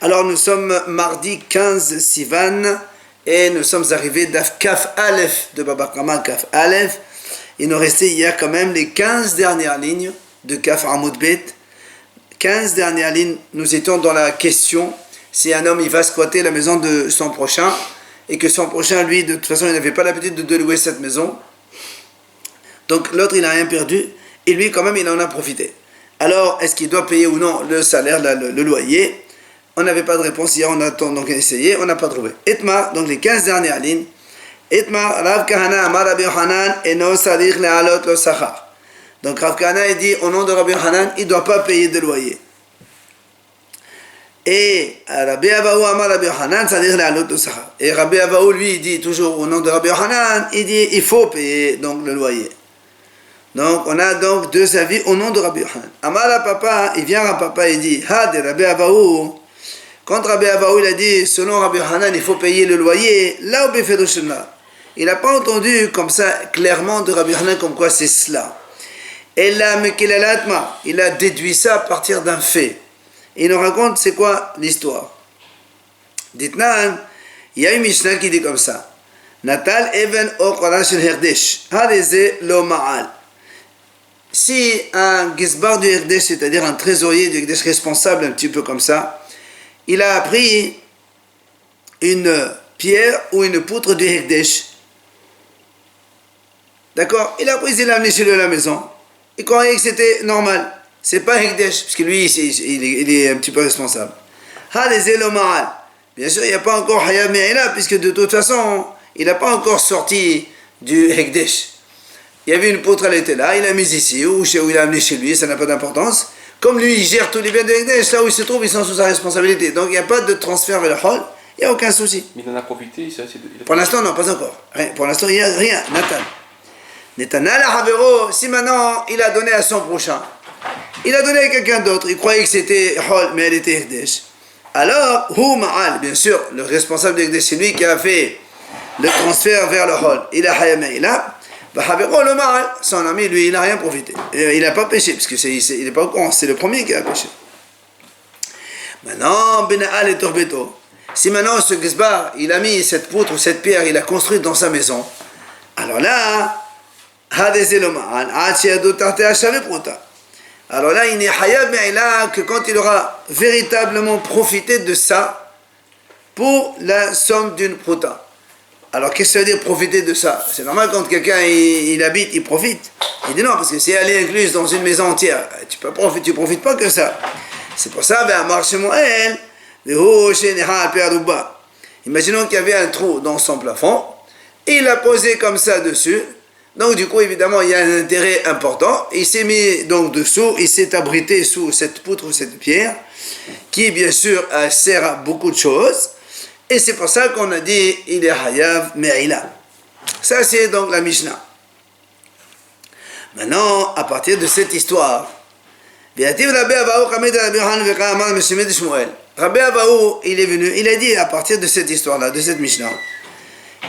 Alors nous sommes mardi 15 Sivan et nous sommes arrivés d'Af Kaf Aleph de Baba Kama Kaf Aleph. Il nous restait hier quand même les 15 dernières lignes de Kaf Amoud Bet. 15 dernières lignes, nous étions dans la question si un homme il va squatter la maison de son prochain et que son prochain lui de toute façon il n'avait pas l'habitude de louer cette maison. Donc l'autre il n'a rien perdu et lui quand même il en a profité. Alors est-ce qu'il doit payer ou non le salaire, le loyer? On n'avait pas de réponse hier, on a donc essayé, on n'a pas trouvé. Itmar, donc les 15 dernières lignes. Itmar, Rav Kahana, Amar Rabbi Yohanan, Eno Sarich Le'alot Lo Sachar. Donc Rav Kahana, il dit, au nom de Rabbi Yohanan, il ne doit pas payer de loyer. Et Rabbi Abahu, Amar Rabbi Yohanan, Sarich Le'alot Lo Sachar. Et Rabbi Abahu, lui, il dit toujours, au nom de Rabbi Yohanan, il dit, il faut payer donc le loyer. Donc, on a donc deux avis au nom de Rabbi Yohanan. Amar Papa, il vient à Papa, il dit, Ha de Rabbi Abahu. Quand Rabbi Abahu il a dit, selon Rabbi Hanan, il faut payer le loyer, là où il n'a pas entendu comme ça clairement de Rabbi Hanan comme quoi c'est cela. Et là, il a déduit ça à partir d'un fait. Et il nous raconte c'est quoi l'histoire. Dites-nous, il y a une Mishnah qui dit comme ça. Natal even oqara shel herdesh, hareze lo ma'al. Si un gizbar du herdesh, c'est-à-dire un trésorier du herdesh responsable un petit peu comme ça, il a pris une pierre ou une poutre du Hekdesh. D'accord? Il a pris, il l'a amené chez lui à la maison. Il croyait que c'était normal. C'est pas Hekdesh, parce que lui, il est un petit peu responsable. Bien sûr, il n'y a pas encore Hayab Me'ila, puisque de toute façon, il n'a pas encore sorti du Hekdesh. Il y avait une poutre, elle était là, il l'a mise ici, ou il l'a amené chez lui, ça n'a pas d'importance. Comme lui, il gère tous les biens de Hekdesh, là où il se trouve, ils sont sous sa responsabilité. Donc il n'y a pas de transfert vers le hall, il n'y a aucun souci. Mais il en a profité, Pour l'instant, non, pas encore. Pour l'instant, il n'y a rien. Netanel Havero, si maintenant il a donné à son prochain, il a donné à quelqu'un d'autre, il croyait que c'était hall, mais elle était Hekdesh. Alors, Hu Ma'al, bien sûr, le responsable de Hekdesh, c'est lui qui a fait le transfert vers le hall. Il a Hayamaïla. Son ami, lui, il n'a rien profité. Il n'a pas péché, parce qu'il n'est pas au courant, c'est le premier qui a péché. Maintenant, Bena'al et Torbeto. Si maintenant ce Gizbar, il a mis cette poutre ou cette pierre, il a construit dans sa maison, alors là, alors là, il n'est hayab me'ila que quand il aura véritablement profité de ça pour la somme d'une prouta. Alors, qu'est-ce que ça veut dire profiter de ça? C'est normal quand quelqu'un il habite, il profite. Il dit non, parce que si elle est incluse dans une maison entière, tu profites pas que ça. C'est pour ça, imaginons qu'il y avait un trou dans son plafond, et il a posé comme ça dessus. Donc, du coup, évidemment, il y a un intérêt important. Il s'est mis donc dessous, il s'est abrité sous cette poutre ou cette pierre, qui, bien sûr, sert à beaucoup de choses. Et c'est pour ça qu'on a dit, il est Hayav Me'ila. Ça, c'est donc la Mishnah. Maintenant, à partir de cette histoire, Rabbi Abahu, il est venu, il a dit à partir de cette histoire-là, de cette Mishnah,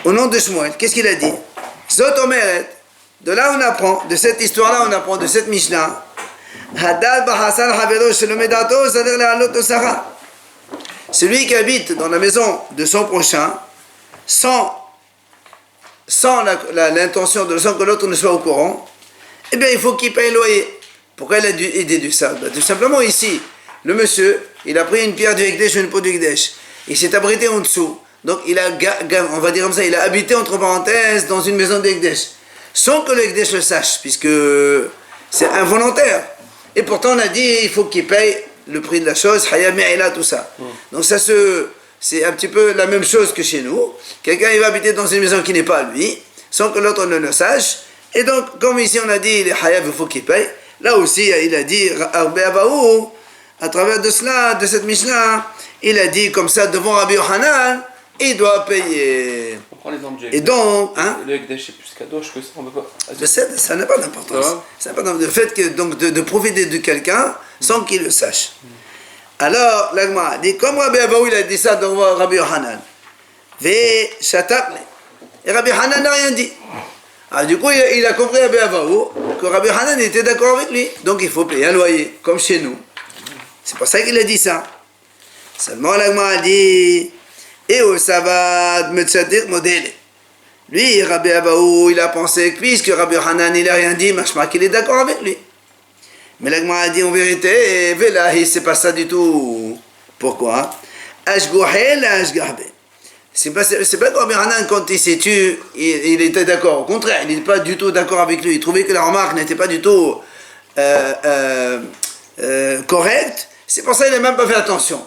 au nom de Shmuel, qu'est-ce qu'il a dit? Zot Omeret, de là on apprend, de cette histoire-là on apprend, de cette Mishnah, Hadad Bahasan Havero Shelomedato Zader Le'alot Lo Sachar. Celui qui habite dans la maison de son prochain, sans l'intention sans que l'autre ne soit au courant, eh bien il faut qu'il paye le loyer. Pourquoi il a déduit ça? Tout simplement ici, le monsieur, il a pris une pierre du Hekdesh ou une peau du Hekdesh, il s'est abrité en dessous, donc il a, on va dire comme ça, il a habité entre parenthèses dans une maison de Hekdesh, sans que le Hekdesh le sache, puisque c'est involontaire. Et pourtant on a dit, il faut qu'il paye le prix de la chose, Hayab Me'ila, tout ça. Donc c'est un petit peu la même chose que chez nous. Quelqu'un il va habiter dans une maison qui n'est pas à lui, sans que l'autre ne le sache. Et donc, comme ici on a dit, les Hayab, il faut qu'il paye. Là aussi, il a dit, Rabbi Abahu, à travers de cela, de cette Mishnah, il a dit comme ça devant Rabbi Yohanan, il doit payer. On prend l'exemple du Et donc, le Hekdesh c'est plus kadosh que ça, on ne peut pas. Ça n'a pas d'importance. Le fait que, donc, de profiter de quelqu'un sans qu'il le sache. Alors, l'Agma dit, comme Rabbi Abahu, il a dit ça devant Rabbi Yohanan, et Rabbi Yohanan n'a rien dit. Alors, du coup, il a compris Rabbi Abahu que Rabbi Hanan était d'accord avec lui. Donc, il faut payer un loyer, comme chez nous. C'est pour ça qu'il a dit ça. Seulement l'agma a dit, et au sabbat, metzadik modèle. Lui, Rabbi Abaou, il a pensé que puisque Rabbi Hanan, il n'a rien dit, machma qu'il est d'accord avec lui. Mais l'agma a dit en vérité, Velahi, c'est pas ça du tout. Pourquoi? Ashgohel, Ashgahbe. C'est pas que Rabbi Hanan, quand il s'est tué, il était d'accord. Au contraire, il n'était pas du tout d'accord avec lui. Il trouvait que la remarque n'était pas du tout correcte. C'est pour ça qu'il n'a même pas fait attention.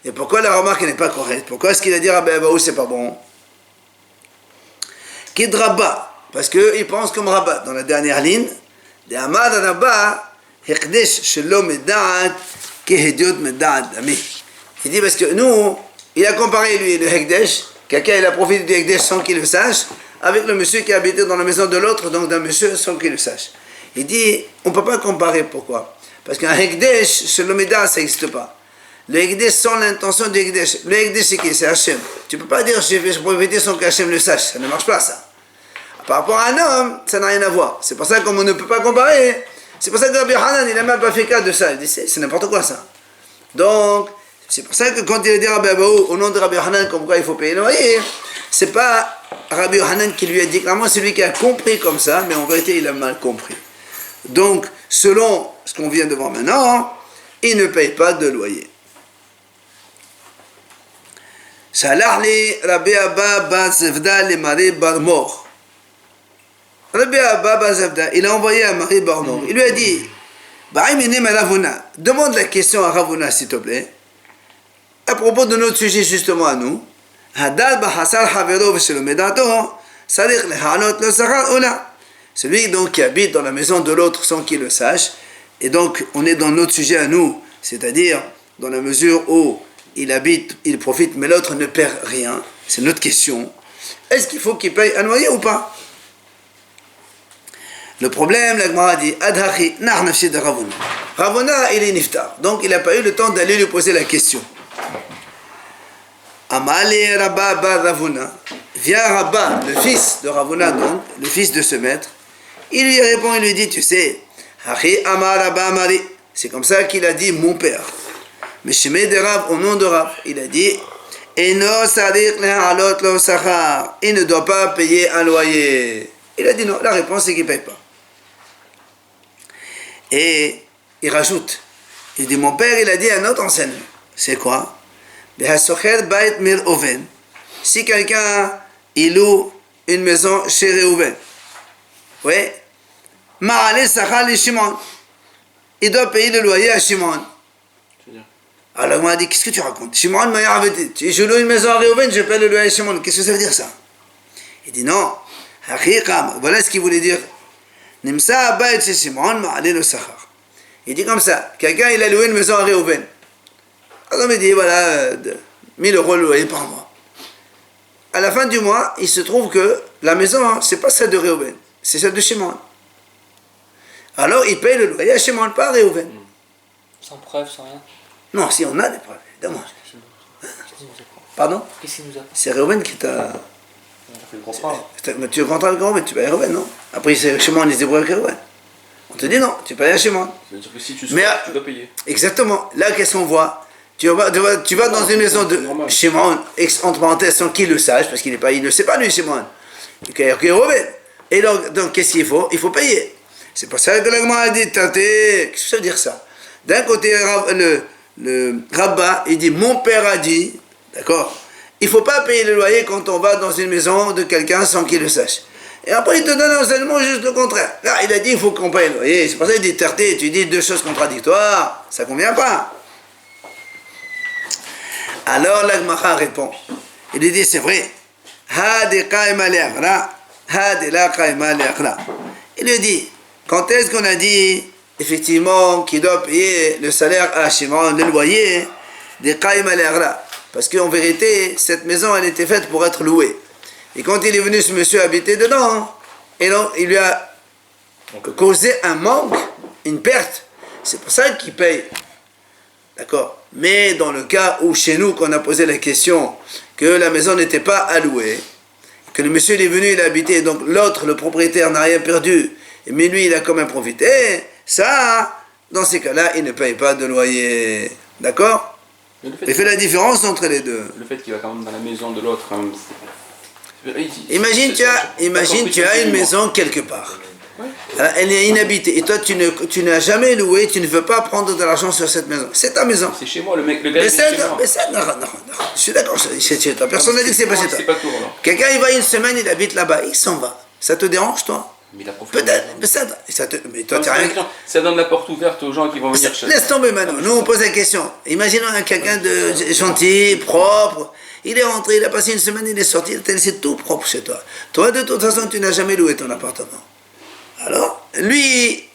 Et pourquoi la remarque n'est pas correcte? Pourquoi est-ce qu'il a dit Rabbi Abaou, c'est pas bon? Kid Rabba, parce qu'il pense comme Rabba. Dans la dernière ligne, de Amad Rabba, Hekdesh Shelo Medad, Kehediot Medad Ami. Il dit parce que nous, il a comparé lui le Hekdesh, quelqu'un il a profité du Hekdesh sans qu'il le sache, avec le monsieur qui habitait dans la maison de l'autre, donc d'un monsieur sans qu'il le sache. Il dit, on ne peut pas comparer, pourquoi? Parce qu'un Hekdesh Shelo Medad, ça n'existe pas. Le Hekdesh sans l'intention du Hekdesh. Le Hekdesh c'est qui? C'est Hachem. Tu ne peux pas dire je vais profiter sans qu'Hachem le sache. Ça ne marche pas ça. Par rapport à un homme, ça n'a rien à voir. C'est pour ça qu'on ne peut pas comparer. C'est pour ça que Rabbi Hanan, il n'a même pas fait cas de ça. Il dit c'est n'importe quoi ça. Donc, c'est pour ça que quand il a dit Rabbi Abaou, au nom de Rabbi Hanan, comme quoi il faut payer le loyer, c'est pas Rabbi Hanan qui lui a dit clairement, c'est lui qui a compris comme ça, mais en vérité il a mal compris. Donc, selon ce qu'on vient de voir maintenant, il ne paye pas de loyer. Shalach Rabbi Abba Bar Zevda le Mari Bar Mor. Rabbi Abba Bar Zevda, il a envoyé à Mari Bar Mor. Il lui a dit, demande la question à Ravuna s'il te plaît, à propos de notre sujet justement à nous. Celui donc qui habite dans la maison de l'autre sans qu'il le sache, et donc on est dans notre sujet à nous, c'est-à-dire dans la mesure où il habite, il profite, mais l'autre ne perd rien. C'est notre question. Est-ce qu'il faut qu'il paye un loyer ou pas? Le problème, la Gemara dit, Adhachi, nar nafshi de Ravuna. Ravuna, il est niftar. Donc, il n'a pas eu le temps d'aller lui poser la question. Amale Rabba Bar Ravuna. Vient Rabba, le fils de Ravuna, donc, le fils de ce maître. Il lui répond, il lui dit, tu sais, Hachi Amar Rabba Amari. C'est comme ça qu'il a dit, mon père. Mais chez de Rav, au nom de Rav, il a dit, Eno Sadiq Lehalot Lo Sachar. Il ne doit pas payer un loyer. Il a dit non, la réponse c'est qu'il ne paye pas. Et il rajoute, il dit, mon père, il a dit un autre enseignement. C'est quoi? Si quelqu'un, il loue une maison chez Réhouven, oui, il doit payer le loyer à Shimon. Alors on m'a dit, qu'est-ce que tu racontes? Shimon m'a dit, je loue une maison à Réhouven, je paye le loyer à Shimon. Qu'est-ce que ça veut dire ça? Il dit non. Voilà ce qu'il voulait dire. Il dit comme ça, quelqu'un il a loué une maison à Réhouven. Alors il dit voilà, 1000 euros le loyer par mois. À la fin du mois, il se trouve que la maison, c'est pas celle de Réhouven, c'est celle de Shimon. Alors il paye le loyer à Shimon, pas à Réhouven. Sans preuve, sans rien. Non, si on a des preuves, évidemment. Pardon? Qu'est-ce qu'il nous a? C'est Réhouven qui t'a... fait le contrat. Tu es content avec Réhouven, tu payes Réhouven, non? Après, c'est Shimon, il se débrouille avec Réhouven. On te dit non, tu payes à Shimon. C'est-à-dire que si tu souhaites, tu dois payer. Exactement. Là, qu'est-ce qu'on voit? Tu vas dans une maison de Shimon, entre parenthèses, sans qu'il le sache, parce qu'il ne sait pas lui, Shimon. Il y a Réhouven. Et donc qu'est-ce qu'il faut? Il faut payer. C'est pour ça que l'agma a dit, qu'est-ce que ça veut dire ça? D'un côté, le Rabba, il dit, mon père a dit, d'accord? Il ne faut pas payer le loyer quand on va dans une maison de quelqu'un sans qu'il le sache. Et après, il te donne un enseignement juste le contraire. Là, il a dit il faut qu'on paye le loyer. C'est pour ça qu'il dit terté, tu dis deux choses contradictoires, ça ne convient pas. Alors, l'Agmacha répond. Il lui dit c'est vrai. Il lui dit quand est-ce qu'on a dit effectivement qu'il doit payer le salaire à Shimon, le loyer des Qaim al-Aghra? Parce qu'en vérité, cette maison, elle était faite pour être louée. Et quand il est venu, ce monsieur habiter dedans, et donc, il lui a causé un manque, une perte. C'est pour ça qu'il paye. D'accord? Mais dans le cas où, chez nous, qu'on a posé la question que la maison n'était pas à louer, que le monsieur il est venu, il a habité, donc l'autre, le propriétaire, n'a rien perdu, mais lui, il a quand même profité, ça, dans ces cas-là, il ne paye pas de loyer. D'accord? Il fait la différence entre les deux. Le fait qu'il va quand même dans la maison de l'autre, quand même. Imagine, tu as une maison quelque part. Elle est inhabitée. Et toi, tu n'as jamais loué, tu ne veux pas prendre de l'argent sur cette maison. C'est ta maison. C'est chez moi, le gars est chez moi. Non. Je suis d'accord, c'est chez toi. Personne n'a dit que c'est pas chez toi. Quelqu'un, il va une semaine, il habite là-bas, il s'en va. Ça te dérange, toi? Peut-être, mais toi, tu n'as rien. Ça donne la porte ouverte aux gens qui vont venir chercher. Laisse tomber maintenant. Nous, on pose la question. Imaginons quelqu'un de gentil, propre. Il est rentré, il a passé une semaine, il est sorti, il t'a laissé tout propre chez toi. Toi, de toute façon, tu n'as jamais loué ton appartement. Alors, lui,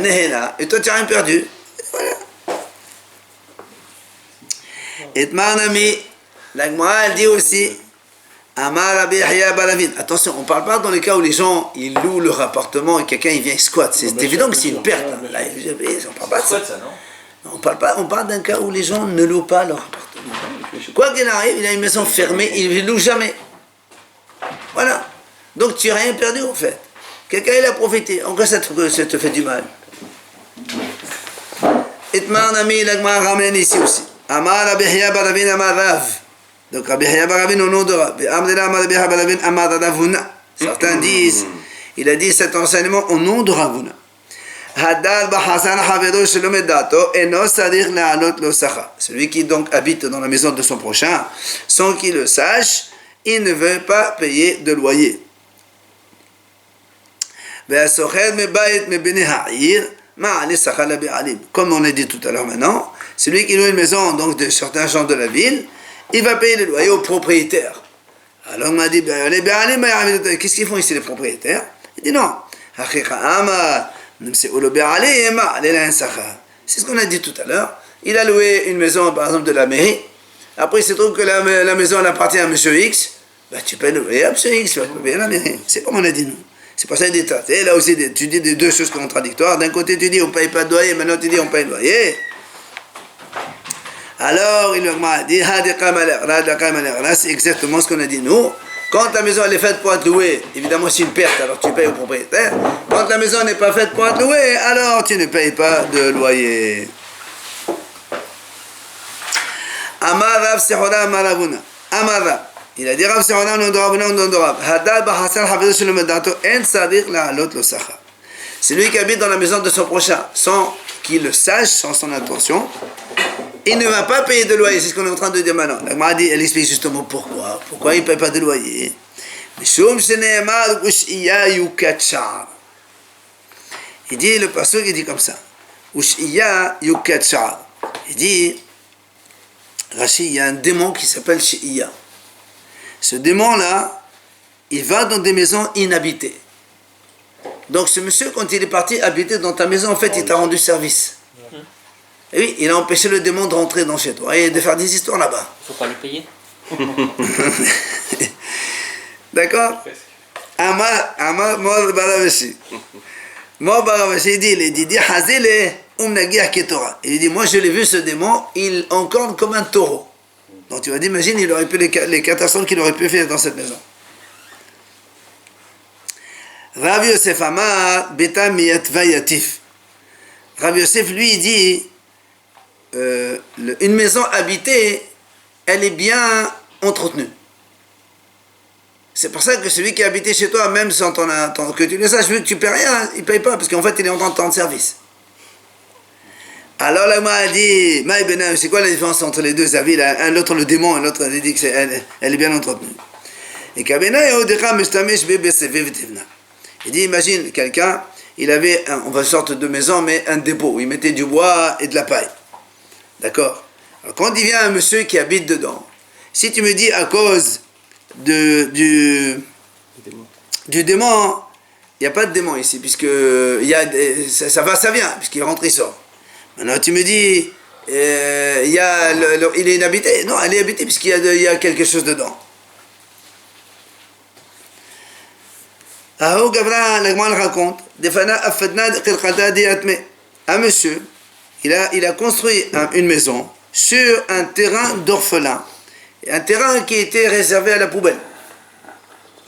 n'est là, et toi, tu n'as rien perdu. Voilà. Et Marnami, la Gemara, elle dit aussi, Amar Rabbi Yahya Baravin. Attention, on ne parle pas dans les cas où les gens ils louent leur appartement et quelqu'un il vient squatter. C'est évident que c'est une perte. Là, on parle pas de ça. On parle d'un cas où les gens ne louent pas leur appartement. Quoi qu'il arrive, il a une maison fermée, il ne loue jamais. Voilà. Donc tu n'as rien perdu en fait. Quelqu'un il a profité. En quoi ça te fait du mal? Itmar Nami, la Gemara ramène ici aussi. Amar Rabbi Yahya Baravin Amar Rav. Donc Rabbi Yahya Baravin au nom de Rav. Rabbi Yahya Baravin Amar Ravuna. Certains disent, il a dit cet enseignement au nom de Ravuna. Celui qui donc habite dans la maison de son prochain, sans qu'il le sache, il ne veut pas payer de loyer. Comme on a dit tout à l'heure maintenant, celui qui loue une maison donc de certains gens de la ville, il va payer le loyer au propriétaire. Alors on m'a dit, qu'est-ce qu'ils font ici les propriétaires? Il dit non. C'est ce qu'on a dit tout à l'heure. Il a loué une maison par exemple de la mairie. Après il se trouve que la maison elle appartient à M. X. Tu peux louer à M. X, tu vas payer la mairie. C'est comme on a dit nous. C'est pour ça qu'il dit, et là aussi tu dis des deux choses contradictoires. D'un côté tu dis on ne paye pas de loyer, maintenant tu dis on paye le loyer. Alors il m'a dit, là c'est exactement ce qu'on a dit nous. Quand la maison elle est faite pour être louée, évidemment c'est une perte, alors tu payes au propriétaire. Quand la maison n'est pas faite pour être louée, alors tu ne payes pas de loyer. Amar Rav Sehoda Amar Ravuna. Amar Rav. Il a dit Rav Sehoda non de Ravuna non de Rav. Hadal Bahasar Hafidu Shalom Dato En Sadir La'alot Lo Sacha. C'est lui qui habite dans la maison de son prochain, sans qu'il le sache, sans son intention. Il ne va pas payer de loyer, c'est ce qu'on est en train de dire maintenant. La Gemara dit, elle explique justement pourquoi. Pourquoi il ne paye pas de loyer? Il dit, le pasteur il dit comme ça. Il dit, Rachid, il y a un démon qui s'appelle Shi'ya. Ce démon-là, il va dans des maisons inhabitées. Donc ce monsieur, quand il est parti habiter dans ta maison, en fait, il t'a rendu service. Et oui, il a empêché le démon de rentrer dans chez toi et de faire des histoires là-bas. Il ne faut pas le payer. D'accord? Amar Mor Baravashi. Mor Baravashi, il dit, Hazile Umnagiah Ketora. Il dit, moi je l'ai vu ce démon, il encorne comme un taureau. Donc tu vas t'imaginer, il aurait pu les catastrophes qu'il aurait pu faire dans cette maison. Rav Yosef Amar Beta Miyat Vayatif. Rav Yosef, lui, il dit, une maison habitée, elle est bien entretenue. C'est pour ça que celui qui est habité chez toi, même sans que tu le saches, vu que tu ne paies rien, il ne paye pas, parce qu'en fait, il est en train de rendre service. Alors là, moi, elle dit, c'est quoi la différence entre les deux avis là? Un autre le démon, un autre elle dit qu'elle est bien entretenue. Et il dit, imagine quelqu'un, il avait une sorte de maison, mais un dépôt, où il mettait du bois et de la paille. D'accord? Alors, quand il vient un monsieur qui habite dedans, si tu me dis à cause du démon, il n'y a pas de démon ici, puisque ça va, ça vient, puisqu'il rentre, il sort. Maintenant, tu me dis, il est inhabité. Non, elle est habitée, puisqu'il y a quelque chose dedans. Ahou Gavra, la Gemara raconte, un monsieur, il a construit une maison sur un terrain d'orphelin, un terrain qui était réservé à la poubelle.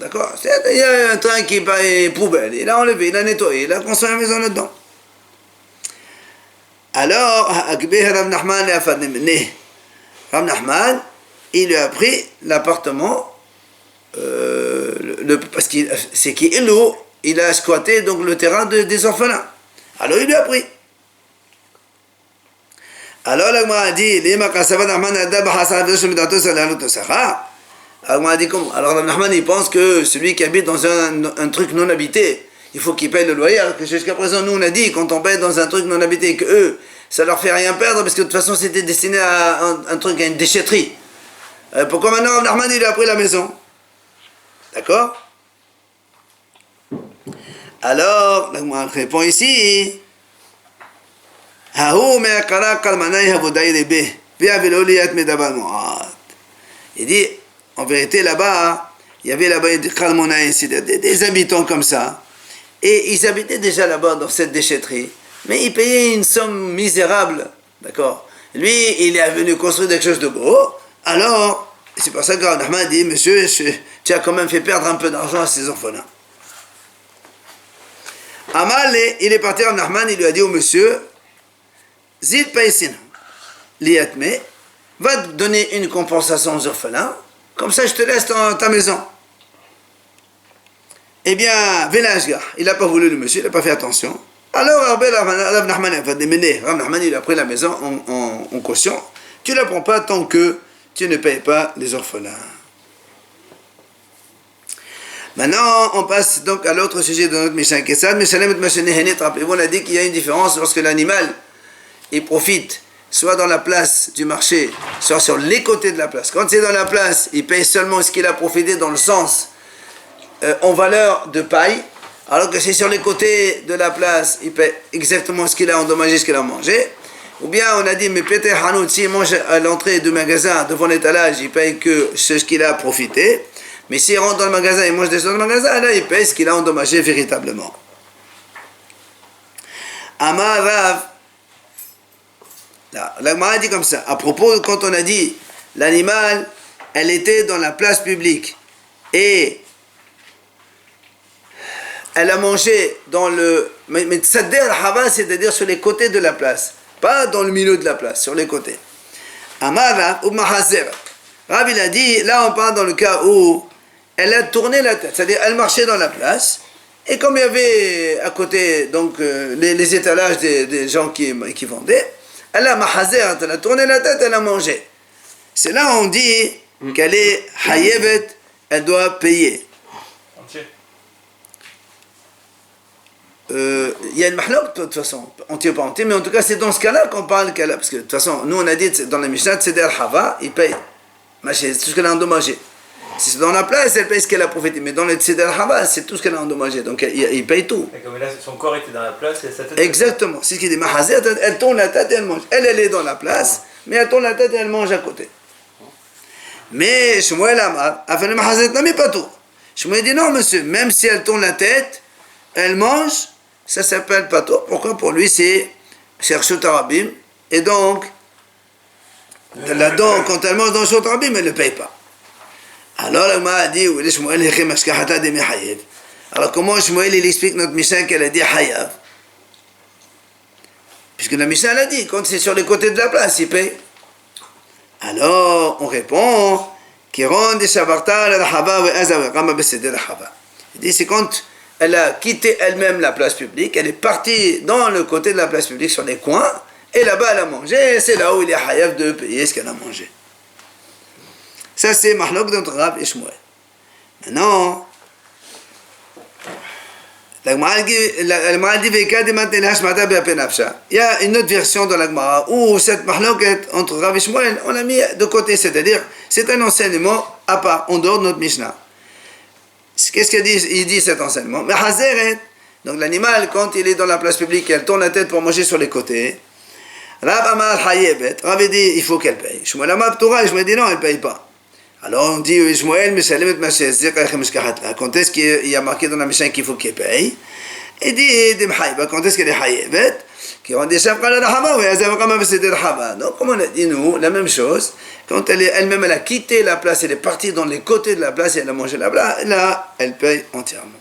D'accord? Il y a un terrain qui est poubelle, il a enlevé, il a nettoyé, il a construit une maison là-dedans. Alors, Rav Nachman Rav Nachman, il lui a pris l'appartement, parce que c'est qu'il a squatté donc le terrain des orphelins. Alors il lui a pris. Alors la Gemara a dit, alors Rav Nachman il pense que celui qui habite dans un truc non habité, il faut qu'il paye le loyer, alors que jusqu'à présent nous on a dit, quand on paye dans un truc non habité, que eux, ça leur fait rien perdre, parce que de toute façon c'était destiné à un truc, à une déchetterie. Pourquoi maintenant Rav Nachman il a pris la maison? D'accord? Alors, la Gemara répond ici, il dit, en vérité là-bas, il y avait là-bas des habitants comme ça, et ils habitaient déjà là-bas dans cette déchetterie, mais ils payaient une somme misérable, d'accord? Lui, il est venu construire quelque chose de beau, alors, c'est pour ça que Rav Nachman dit, monsieur, tu as quand même fait perdre un peu d'argent à ces orphelins. Amal, il est parti Rav Nachman, il lui a dit au monsieur, Zid Paisin, Liatme, va te donner une compensation aux orphelins, comme ça je te laisse dans ta maison. Eh bien, Velashgar, il n'a pas voulu le monsieur, il n'a pas fait attention. Alors, Rav Nachman il a pris la maison en caution. Tu ne la prends pas tant que tu ne payes pas les orphelins. Maintenant, on passe donc à l'autre sujet de notre Mishnah Kessad. Rappelez-vous, on a dit qu'il y a une différence lorsque l'animal il profite soit dans la place du marché, soit sur les côtés de la place. Quand c'est dans la place, il paye seulement ce qu'il a profité dans le sens en valeur de paille, alors que c'est sur les côtés de la place, il paye exactement ce qu'il a endommagé, ce qu'il a mangé. Ou bien on a dit, mais Peter Hanout, s'il mange à l'entrée du magasin, devant l'étalage, il paye que ce qu'il a profité. Mais s'il rentre dans le magasin et mange des choses dans le magasin, là il paye ce qu'il a endommagé véritablement. Amar Rav, la Gemara dit comme ça, à propos, quand on a dit, l'animal, elle était dans la place publique, et elle a mangé dans le... Mais Tsadder al-Hava, c'est-à-dire sur les côtés de la place, pas dans le milieu de la place, sur les côtés. Amar Rav, ou Mahazer. Rav, il a dit, là on parle dans le cas où elle a tourné la tête, c'est-à-dire elle marchait dans la place, et comme il y avait à côté donc les étalages des gens qui vendaient, elle a mahazert, elle a tourné la tête, elle a mangé. C'est là où on dit qu'elle est hayevet, elle doit payer. Entier. Il y a une mahlok de toute façon, entier ou pas entier, mais en tout cas c'est dans ce cas-là qu'on parle qu'elle a, parce que de toute façon, nous on a dit dans la Mishnah, c'est der hava, il paye. C'est tout ce qu'elle a endommagé. Si c'est dans la place, elle paye ce qu'elle a profité. Mais dans le Tzeder Hava, c'est tout ce qu'elle a endommagé. Donc il paye tout. D'accord, mais là, son corps était dans la place et sa tête. Exactement. C'est ce qu'il dit. Mahazet, elle tourne la tête et elle mange. Elle est dans la place, mais elle tourne la tête et elle mange à côté. Mais Shmuel Amar a fait le Mahazet, non, mais pas tout. Shmuel dit non, monsieur, même si elle tourne la tête, elle mange, ça s'appelle pas tout. Pourquoi? Pour lui, c'est Reshut Harabim. Et donc, là-dedans, quand elle mange dans Reshut Harabim, elle ne paye pas. Alors la Gemara a dit, alors comment Shmuel il explique notre Mishnah qu'elle a dit Hayav? Puisque la Mishnah elle a dit, quand c'est sur les côtés de la place, il paye. Alors on répond, il dit, c'est quand elle a quitté elle-même la place publique, elle est partie dans le côté de la place publique, sur les coins, et là-bas elle a mangé, c'est là où il est Hayav de payer ce qu'elle a mangé. Ça, c'est Mahlok d'entre Rav et Shmuel. Maintenant, la Gemara dit, il y a une autre version de la Gemara où cette Mahlok entre Rav et Shmuel, on l'a mis de côté, c'est-à-dire, c'est un enseignement à part, en dehors de notre Mishnah. Qu'est-ce qu'il dit? Il dit cet enseignement. Mais Hazeret, donc l'animal, quand il est dans la place publique, elle tourne la tête pour manger sur les côtés. Rav Amar Hayebet, Rav dit, il faut qu'elle paye. Shmuel Amar Ptoura, et Shmuel dit non, elle ne paye pas. Alors on dit, Shmuel, quand est-ce qu'il y a marqué dans la Mishnah qu'il faut qu'elle paye? Il dit, quand est-ce qu'elle est hayevet? Donc, comme on a dit, nous, la même chose, quand elle-même, elle a quitté la place, elle est partie dans les côtés de la place et elle a mangé là, elle paye entièrement.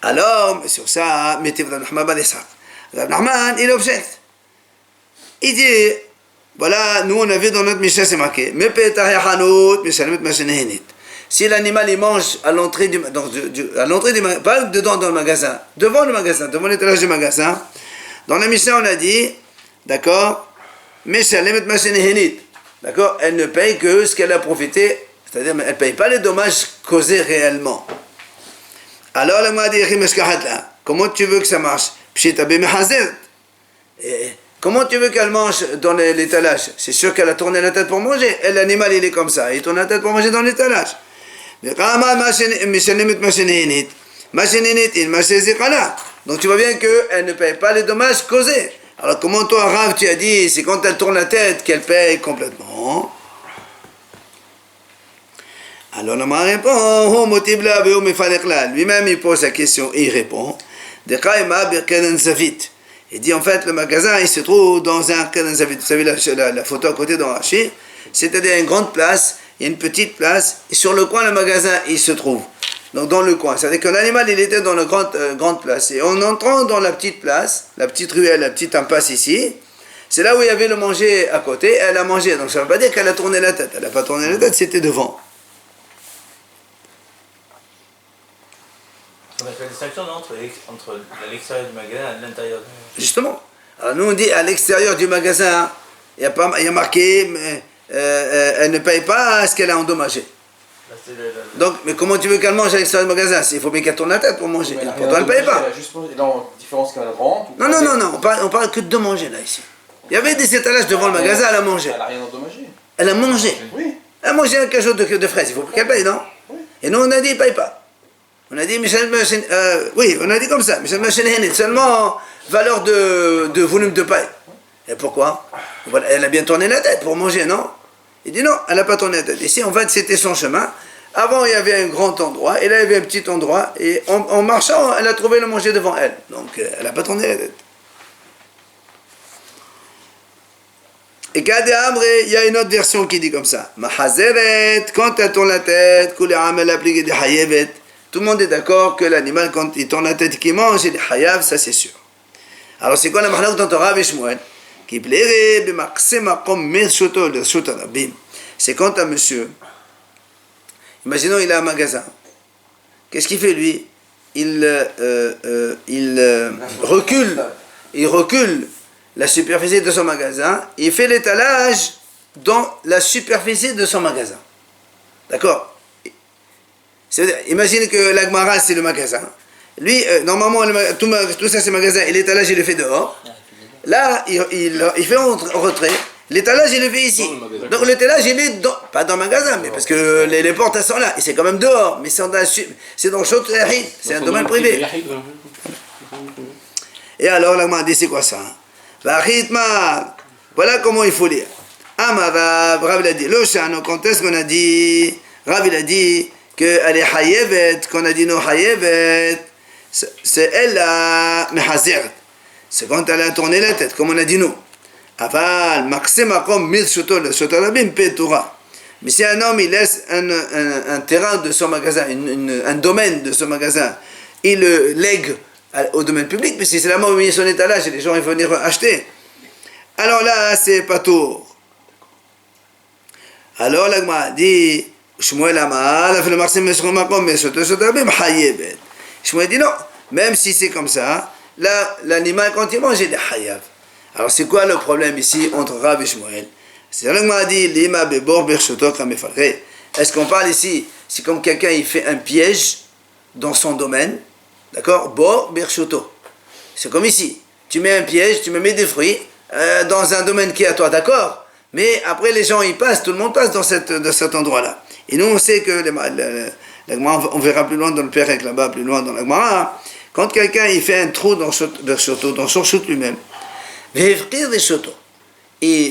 Alors, sur ça, mettez-vous dans le Hamaba des Sark. Rav Nachman, il objecte. Il dit, voilà, nous on a vu dans notre Mishnah, c'est marqué, si l'animal il mange à l'entrée du magasin, pas dedans dans le magasin, devant le magasin, devant l'étalage du magasin, dans la Mishnah on a dit, d'accord, d'accord, elle ne paye que ce qu'elle a profité, c'est-à-dire elle ne paye pas les dommages causés réellement. Alors la m'a dit, comment tu veux que ça marche? Comment tu veux qu'elle mange dans l'étalage? C'est sûr qu'elle a tourné la tête pour manger. Et l'animal, il est comme ça. Il tourne la tête pour manger dans l'étalage. Donc tu vois bien qu'elle ne paye pas les dommages causés. Alors comment toi, Rav, tu as dit, c'est quand elle tourne la tête qu'elle paye complètement? Alors le mari répond, lui-même il pose la question et il répond. Il dit en fait le magasin il se trouve dans un vous savez la photo à côté dans Rashi, c'est-à-dire une grande place, il y a une petite place et sur le coin le magasin il se trouve. Donc dans le coin, c'est-à-dire que l'animal il était dans la grande place et en entrant dans la petite place, la petite ruelle, la petite impasse ici, c'est là où il y avait le manger à côté, elle a mangé. Donc ça ne veut pas dire qu'elle a tourné la tête, elle n'a pas tourné la tête, c'était devant. On a fait la distinction entre l'extérieur du magasin et l'intérieur du magasin. Justement. Alors nous on dit à l'extérieur du magasin, il y a marqué, elle ne paye pas ce qu'elle a endommagé. Là, Donc, mais comment tu veux qu'elle mange à l'extérieur du magasin? Il faut bien qu'elle tourne la tête pour manger. Pourtant elle ne paye pas. Elle a juste dans différence qu'elle rentre. Non, on parle que de manger là ici. Il y avait des étalages devant le magasin, elle a mangé. Elle n'a rien endommagé. Elle a mangé. Oui. Elle a mangé un cajot de fraises, il faut qu'elle paye, non? Oui. Et nous on a dit, il ne paye pas. On a dit, oui, on a dit comme ça, seulement valeur de volume de paille. Et pourquoi? Voilà, elle a bien tourné la tête pour manger, non? Il dit non, elle n'a pas tourné la tête. Ici, en fait, c'était son chemin. Avant, il y avait un grand endroit, et là, il y avait un petit endroit, et en marchant, elle a trouvé le manger devant elle. Donc, elle n'a pas tourné la tête. Et il y a une autre version qui dit comme ça. Mahazeret, quand elle tourne la tête, tout le monde est d'accord que l'animal, quand il tourne la tête et qu'il mange, il est hayav, ça c'est sûr. Alors c'est quoi la mahalak dans Torah avec Shmuel? Qui plairait, c'est quand un monsieur, imaginons il a un magasin, qu'est-ce qu'il fait lui? Il recule la superficie de son magasin, il fait l'étalage dans la superficie de son magasin. D'accord? Imagine que la Gemara c'est le magasin. Lui, normalement, tout ça c'est le magasin, et l'étalage il le fait dehors. Là, il fait en retrait. L'étalage il le fait ici. Donc l'étalage il est pas dans le magasin, mais parce que les portes elles sont là. Et c'est quand même dehors, mais c'est dans le Shot Yahid, c'est un domaine privé. Et alors la Gemara dit c'est quoi ça? Voilà comment il faut lire. Rav il a dit, quand est-ce qu'on a dit? Rav il a dit qu'elle est hayevet, qu'on a dit non hayevet, c'est elle la mehazeret. C'est quand elle a tourné la tête, comme on a dit nous. Aval, makom mil shotorabim petura. Mais si un homme il laisse un terrain de son magasin, un domaine de son magasin, il le lègue au domaine public, parce que c'est là où il met son étalage et les gens vont venir acheter. Alors là, c'est pas tout. Alors la Gemara dit, Shmuel Amar, Shmuel dit non, même si c'est comme ça, là, l'animal quand il mange, il est hayav. Alors c'est quoi le problème ici entre Rav et Shmuel? C'est la Gemara dit, est-ce qu'on parle ici, c'est comme quelqu'un il fait un piège dans son domaine, d'accord? Bor Bershoto. C'est comme ici, tu mets un piège, tu me mets des fruits dans un domaine qui est à toi, d'accord? Mais après les gens ils passent, tout le monde passe dans cet endroit-là. Et nous on sait que la Gemara, on verra plus loin dans le Pérec là-bas, plus loin dans la Gemara, quand quelqu'un il fait un trou dans son chute lui-même, et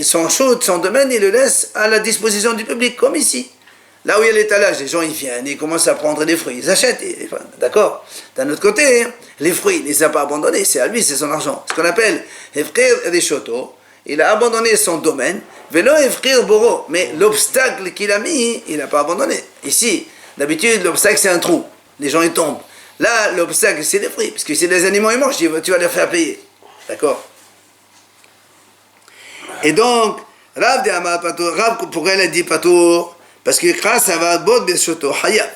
son chute, son domaine, il le laisse à la disposition du public, comme ici. Là où il y a l'étalage, les gens ils viennent, ils commencent à prendre des fruits, ils achètent, d'accord? D'un autre côté, les fruits, il ne les a pas abandonnés, c'est à lui, c'est son argent. Ce qu'on appelle Hefkir des Choto, il a abandonné son domaine, Velo Hefkir Boro, mais l'obstacle qu'il a mis, il n'a pas abandonné. Ici, d'habitude, l'obstacle c'est un trou, les gens ils tombent. Là, l'obstacle c'est les fruits, parce que si les animaux ils mangent, tu vas les faire payer. D'accord? Et donc, Rav de Amar Patour, Rav, pourquoi elle a dit Patour? Parce que grâce à Vabod Beshoto, Hayab.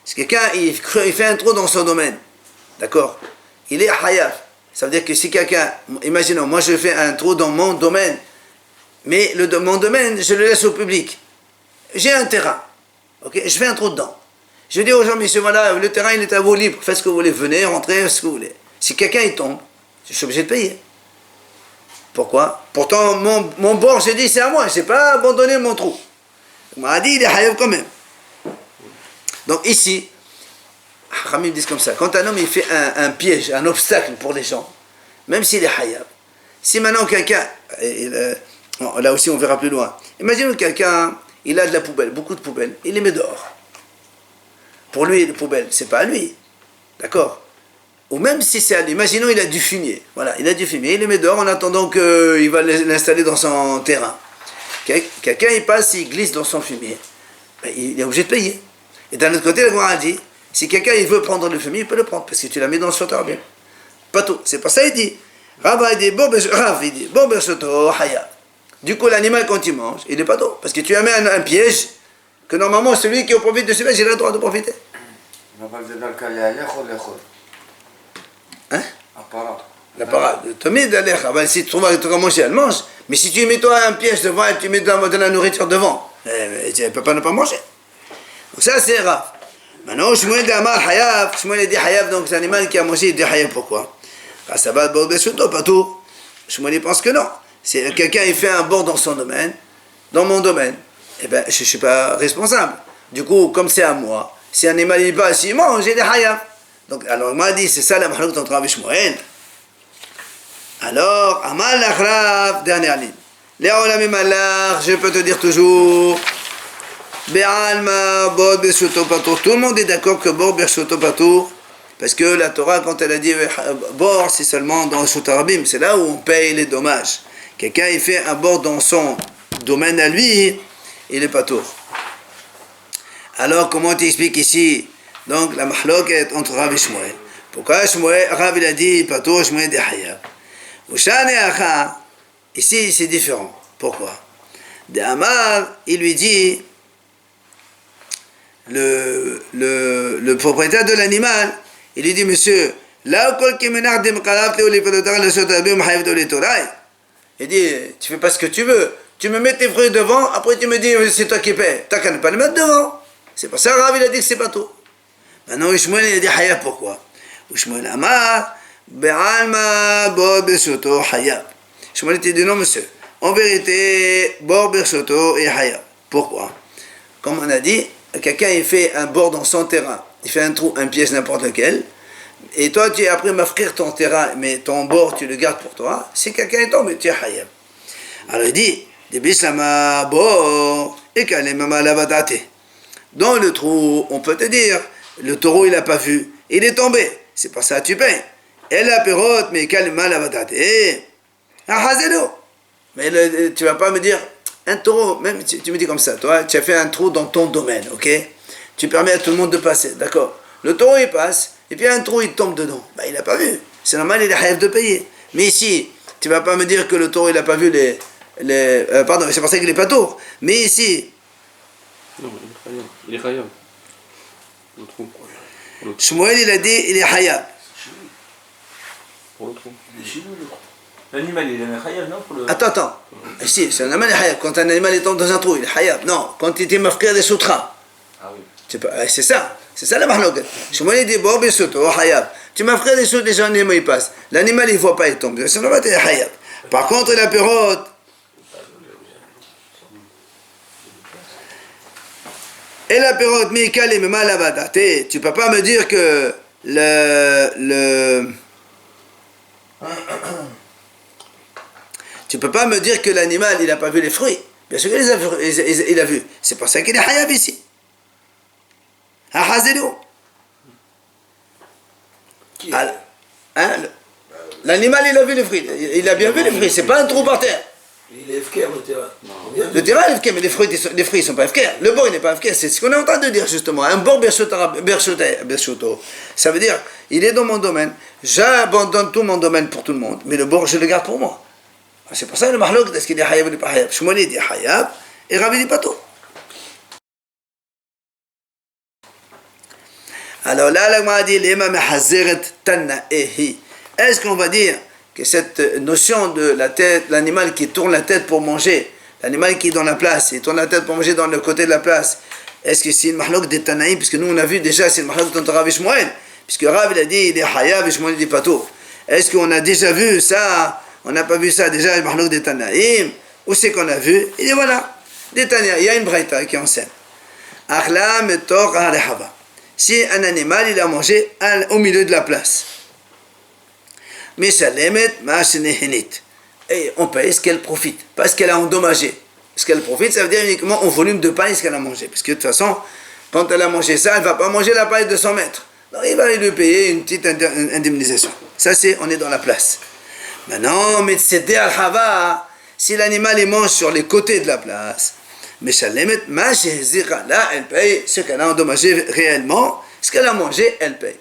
Si quelqu'un il fait un trou dans son domaine, d'accord? Il est Hayab. Ça veut dire que si quelqu'un, imaginons, moi je fais un trou dans mon domaine, mais mon domaine, je le laisse au public. J'ai un terrain, ok? Je fais un trou dedans. Je dis aux gens, messieurs, voilà, le terrain il est à vous libre, faites ce que vous voulez, venez, rentrez, ce que vous voulez. Si quelqu'un il tombe, je suis obligé de payer. Pourquoi? Pourtant, mon bord, j'ai dit, c'est à moi, je n'ai pas abandonné mon trou. On m'a dit, il est hayab quand même. Donc ici, Khamim disent comme ça, quand un homme il fait un piège, un obstacle pour les gens, même s'il est hayab, si maintenant quelqu'un, là aussi on verra plus loin, imagine que quelqu'un, il a de la poubelle, beaucoup de poubelles, il les met dehors. Pour lui, les poubelles, c'est pas à lui, d'accord? Ou même si c'est à lui, imaginons il a du fumier, voilà, il a du fumier, il les met dehors en attendant qu'il va l'installer dans son terrain. Quelqu'un il passe, il glisse dans son fumier, ben, il est obligé de payer. Et d'un autre côté, le Coran dit, si quelqu'un il veut prendre le fumier, il peut le prendre, parce que tu l'as mis dans le sotar bien. Pas tout, c'est pas ça il dit. Rav il dit, bon bersoto, haya. Du coup, l'animal quand il mange, il est pas tout, parce que tu as mis un piège, que normalement celui qui en profite de ce piège, il a le droit de profiter. Hein? La parade. Tu mets de l'air, si tu trouves un truc à manger, elle mange. Mais si tu mets toi un piège devant et tu mets de la nourriture devant, tu ne peux pas ne pas manger. Donc ça c'est Rav. Maintenant, Shmuel dit Amar Hayab, Shmuel dit Hayab, donc c'est un animal qui a mangé, il dit Hayab, pourquoi? Ça va de pas tout. Shmuel pense que non. C'est quelqu'un il fait un bord dans son domaine, dans mon domaine, eh ben je ne suis pas responsable. Du coup, comme c'est à moi, si un animal il passe, il mange, il est Hayab. Donc, alors il m'a dit, c'est ça la mahlouk entre Rav et Shmuel. Alors, Amal Lachrav, dernière ligne. Les Olamim Malach, je peux te dire toujours, Be'alma, Bod Beshoto Patour. Tout le monde est d'accord que Bod Beshoto Patour, parce que la Torah, quand elle a dit bord, c'est seulement dans le Shotarabim, c'est là où on paye les dommages. Quelqu'un, il fait un bord dans son domaine à lui, il est Patour. Alors, comment tu expliques ici? Donc, la mahlok est entre Rav et Shmuel. Pourquoi Shmuel, Rav il a dit Patour, Shmuel dit Hayab. Ici, c'est différent. Pourquoi? De Amar, il lui dit, le propriétaire de l'animal, il lui dit, monsieur, il dit, tu fais pas ce que tu veux. Tu me mets tes fruits devant, après tu me dis, c'est toi qui paies. T'as qu'à ne pas le mettre devant. C'est pour ça, Rav, il a dit que c'est pas tout. Maintenant, Ishmael, il a dit Hayab, pourquoi? Ishmael Amar, Be'alma, Bo Beshoto, Hayab. Ishmael il dit non, monsieur. En vérité, Bo Beshoto et Hayab. Pourquoi? Comme on a dit, quelqu'un il fait un bord dans son terrain, il fait un trou, un piège n'importe lequel, et toi tu es après m'offrir ton terrain, mais ton bord tu le gardes pour toi. Si quelqu'un est tombé, tu es Hayab. Alors il dit, Debislama, Bo, et Kalemama Lavadate. Dans le trou, on peut te dire, le taureau il n'a pas vu, il est tombé, c'est pas ça tu payes. Et la pérote, mais Kalema Lavadate. Mais tu vas pas me dire, un taureau, même tu me dis comme ça, toi tu as fait un trou dans ton domaine, ok? Tu permets à tout le monde de passer, d'accord? Le taureau il passe, et puis un trou il tombe dedans, il n'a pas vu, c'est normal, il a rêve de payer. Mais ici, tu vas pas me dire que le taureau il n'a pas vu pardon, c'est pour ça qu'il n'est pas taureau. Mais ici, non, il est Hayab. Le trou. Shmuel il a dit, il est Hayab. Pour le trou. L'animal il est Hayab, non pour le... Attends. Ici, c'est un animal Hayab. Quand un animal est tombe dans un trou, il est Hayab. Non, quand il était m'offrir des soutras. Ah oui. C'est ça la mahlouk. Shmuel il dit, bon, bien sûr, Hayab. Tu m'offres des choses, les animaux ils passent. L'animal il ne voit pas, il tombe. C'est normal, il est Hayab. Par contre, la pérote, et la pérote, Mikal et Malavada, tu peux pas me dire que tu peux pas me dire que l'animal il n'a pas vu les fruits. Bien sûr qu'il a vu. C'est pour ça qu'il est Hayab ici. L'animal il a vu les fruits. Il a bien vu les fruits. C'est pas un trou par terre. Il est FKR le terrain. Le terrain est FKR, mais les fruits ne sont pas FKR. Le bord il n'est pas FKR, c'est ce qu'on est en train de dire justement. Un bord Bershoto, ça veut dire, il est dans mon domaine, j'abandonne tout mon domaine pour tout le monde, mais le bord je le garde pour moi. C'est pour ça le mahlok, est-ce qu'il est hayab ou il n'est pas hayab? Shmuel dit hayab, et Rabbi dit pas tout. Alors là, la Gemara dit l'ema mehazeret tannaehi. Est-ce qu'on va dire que cette notion de la tête, l'animal qui tourne la tête pour manger, l'animal qui est dans la place, il tourne la tête pour manger dans le côté de la place, est-ce que c'est une mahlok des Tanaïm? Puisque nous on a vu déjà c'est une mahlok d'entre Rav et Shmuel, puisque Rav il a dit il est hayab et Shmuel dit pas tout. Est-ce qu'on a déjà vu ça? On n'a pas vu ça déjà, le mahlok des Tanaïm? Où c'est qu'on a vu? Il dit voilà, des Tanaïm, il y a une braïta qui enseigne. Achla metor al-hava. Si un animal il a mangé au milieu de la place, et on paye ce qu'elle profite, pas ce qu'elle a endommagé. Ce qu'elle profite, ça veut dire uniquement au volume de paille ce qu'elle a mangé. Parce que de toute façon, quand elle a mangé ça, elle ne va pas manger la paille de 100 mètres. Donc il va lui payer une petite indemnisation. Ça c'est, on est dans la place. Maintenant, mais c'est al-hava, si l'animal il mange sur les côtés de la place, là elle paye ce qu'elle a endommagé réellement, ce qu'elle a mangé, elle paye.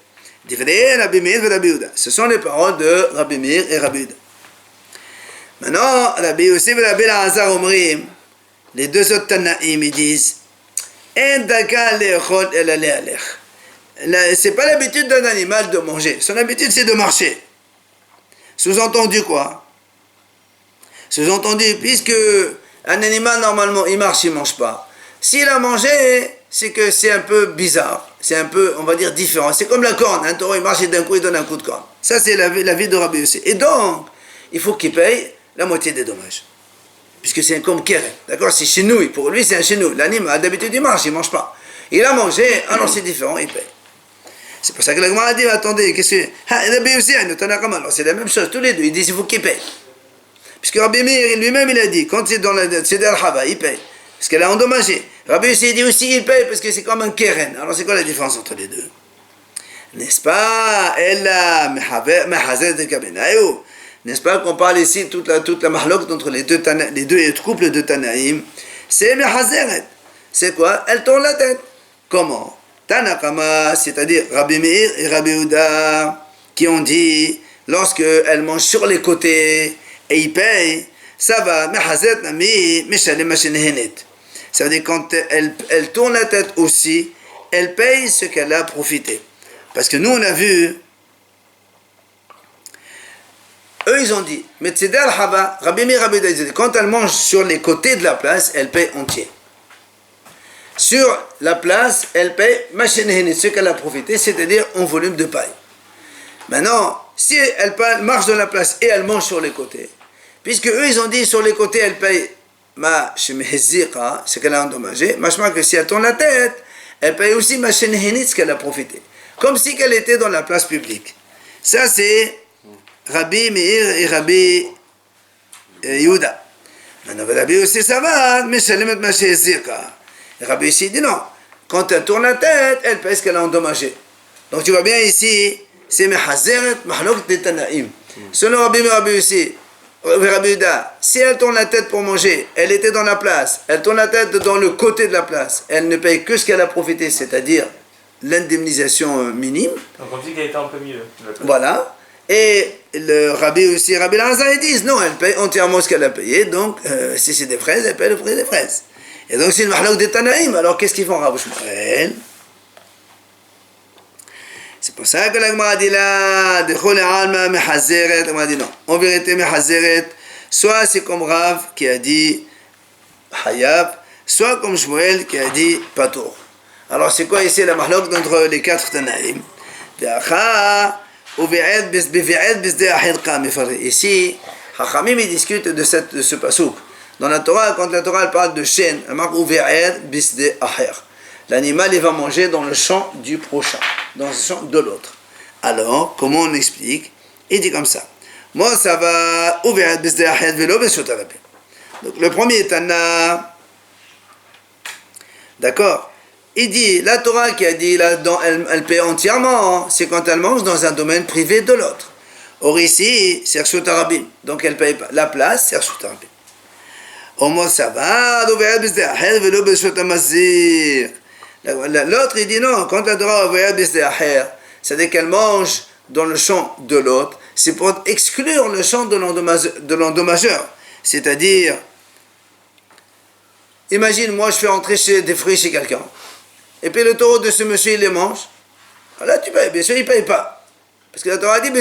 Ce sont les paroles de Rabbi Meir et Rabbi Yehuda. Maintenant, Rabbi Yosef et Rabbi Elazar omrim, les deux autres Tanaïm, ils disent c'est pas l'habitude d'un animal de manger, son habitude c'est de marcher. Sous-entendu quoi? Sous-entendu, puisque un animal normalement il marche, il mange pas. S'il a mangé, c'est que c'est un peu bizarre. C'est un peu, on va dire, différent. C'est comme la corne. Un taureau, il marche et d'un coup, il donne un coup de corne. Ça, c'est la vie de Rabbi Yossi. Et donc, il faut qu'il paye la moitié des dommages. Puisque c'est comme keren. D'accord? C'est chenouille. Pour lui, c'est un chenouille. L'animal, d'habitude, il marche, il ne mange pas. Il a mangé, alors c'est différent, il paye. C'est pour ça que la Gemara a dit, attendez, qu'est-ce que... Rabbi Yossi, alors c'est la même chose, tous les deux. Ils disent, il faut qu'il paye. Puisque Rabbi Meir, lui-même, il a dit, quand c'est dans la Seder al-Hava, il paye. Parce qu'elle a endommagé. Rabbi Yossi dit aussi il paye parce que c'est comme un keren. Alors c'est quoi la différence entre les deux? N'est-ce pas? N'est-ce pas qu'on parle ici toute la mahlok entre les deux couples de Tanaïm? C'est mehazeret. C'est quoi? Elle tourne la tête. Comment? Tanakama, c'est-à-dire Rabbi Meir et Rabbi Yehuda, qui ont dit lorsque elle mange sur les côtés et il paye, ça va mehazet nami meshalem mashenehenet. Ça veut dire quand elle tourne la tête aussi, elle paye ce qu'elle a profité. Parce que nous on a vu, eux ils ont dit, mais Tzedel Haba, Rabbi Meir, Rabbi Yehuda, quand elle mange sur les côtés de la place, elle paye entier. Sur la place, elle paye mashenehenet, ce qu'elle a profité, c'est-à-dire en volume de paille. Maintenant, si elle marche dans la place et elle mange sur les côtés, puisque eux ils ont dit sur les côtés elle paye ma shemehezira, ce qu'elle a endommagé, machma que si elle tourne la tête, elle paye aussi ma shenehenit, ce qu'elle a profité. Comme si elle était dans la place publique. Ça c'est Rabbi Meir et Rabbi Yehuda. Maintenant Rabbi aussi ça va, mais shalemet ma shehezira. Rabbi ici dit non, quand elle tourne la tête, elle paye ce qu'elle a endommagé. Donc tu vois bien ici, c'est mehazeret mahlok de Tanaïm. Selon Rabbi Meir, Rabbi aussi, Rabbi Yehuda, si elle tourne la tête pour manger, elle était dans la place, elle tourne la tête dans le côté de la place, elle ne paye que ce qu'elle a profité, c'est-à-dire l'indemnisation minime. Donc on dit qu'elle était un peu mieux. Voilà. Et le Rabbi aussi, Rabbi Elazar, ils disent non, elle paye entièrement ce qu'elle a payé, donc si c'est des fraises, elle paye le prix des fraises. Et donc c'est une mahlok de Tanaïm, alors qu'est-ce qu'ils font Rabbi Shmuel? C'est pour ça que la Gemara dit là, de Chol Alma mehazeret, on a dit non. En vérité, mehazeret, soit c'est comme Rav qui a dit hayab, soit comme Shmuel qui a dit patour. Alors c'est quoi ici la mahlok entre les quatre Tanaïm? Ici, Hachamim ils discutent de ce pasouk. Dans la Torah, quand la Torah elle parle de chêne, elle marque uve'ed bisde aher. L'animal il va manger dans le champ du prochain, dans le champ de l'autre. Alors, comment on explique? Il dit comme ça. Moi, ça va ouvrir bisde aher velo beshotarabé. Donc le premier Tana, d'accord? Il dit, la Torah qui a dit là-dedans, elle paie entièrement, c'est quand elle mange dans un domaine privé de l'autre. Or ici, c'est Reshut Harabim, donc elle ne paye pas. La place, c'est Reshut Harabim. Homo savar, l'autre il dit non, quand la Torah c'est-à-dire qu'elle mange dans le champ de l'autre, c'est pour exclure le champ de l'endommageur. C'est-à-dire, imagine, moi je fais entrer des fruits chez quelqu'un, et puis le taureau de ce monsieur il les mange. Alors là tu payes, bien sûr il ne paye pas. Parce que la Torah dit,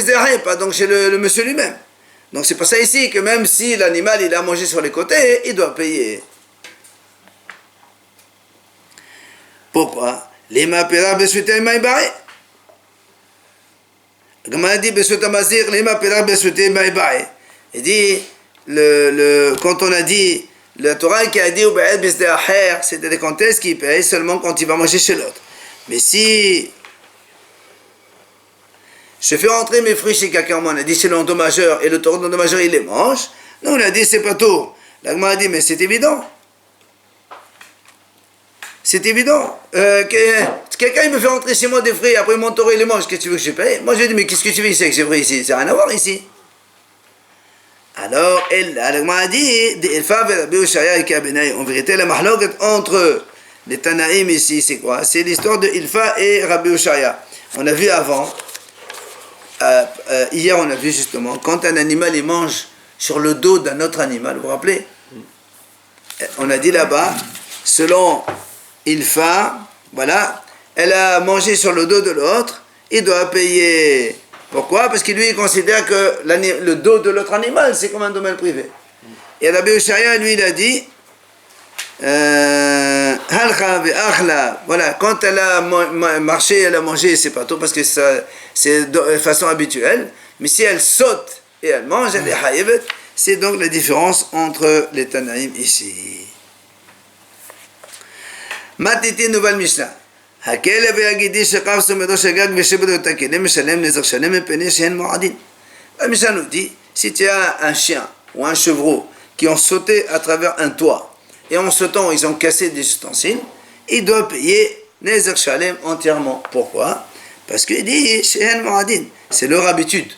pas donc chez le monsieur lui-même. Donc c'est pour ça ici que même si l'animal il a mangé sur les côtés, il doit payer. Pourquoi? Lima pera besuté maïbaï. Comme on a dit, besuté mazir, lima pera besuté maïbaï. Il dit, quand on a dit, la Torah qui a dit, c'était quand est-ce qu'il paye? Seulement quand il va manger chez l'autre. Mais si je fais rentrer mes fruits chez quelqu'un, on a dit c'est l'endommageur, et le taureau d'endommageur il les mange, nous on a dit c'est pas tout. L'agma a dit mais c'est évident. C'est évident. Quelqu'un il me fait rentrer chez moi des fruits, après mon taureau il les mange, qu'est-ce que tu veux que je paye? Moi je dis mais qu'est-ce que tu veux ici avec ces fruits ici? Ça n'a rien à voir ici. Alors, l'agma a dit, en vérité la mahloket entre les Tanaïm ici, c'est quoi? C'est l'histoire de Ilfa et Rabbi Ushaya. On a vu avant. Hier on a vu justement quand un animal il mange sur le dos d'un autre animal, vous vous rappelez? On a dit là-bas, selon Ilfa, voilà, elle a mangé sur le dos de l'autre, il doit payer. Pourquoi? Parce que lui il considère que le dos de l'autre animal c'est comme un domaine privé. Et Rabbi Ushaya lui il a dit voilà, quand elle a marché, elle a mangé, c'est pas tout parce que ça, c'est de façon habituelle. Mais si elle saute et elle mange, elle est haïvet. C'est donc la différence entre les Tanaïm ici. Matiti nouvelle Mishnah. La Mishnah nous dit, si tu as un chien ou un chevreau qui ont sauté à travers un toit, et en ce temps, ils ont cassé des ustensiles, il doit payer Nezer Shalem entièrement. Pourquoi? Parce qu'il dit, c'est leur habitude.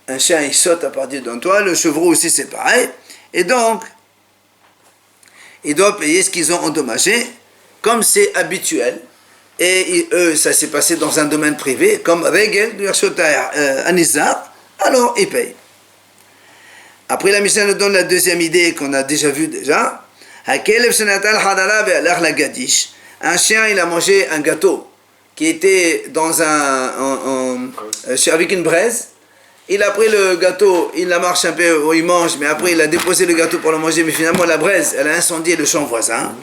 Un chien, il saute à partir d'un toit, le chevreau aussi, c'est pareil. Et donc, il doit payer ce qu'ils ont endommagé, comme c'est habituel. Et eux, ça s'est passé dans un domaine privé, comme Regel, du Anizar, alors ils payent. Après, la Mishnah nous donne la deuxième idée qu'on a déjà vue déjà. Un chien, il a mangé un gâteau qui était dans avec une braise. Il a pris le gâteau, il la marche un peu, il mange, mais après il a déposé le gâteau pour le manger, mais finalement la braise, elle a incendié le champ voisin.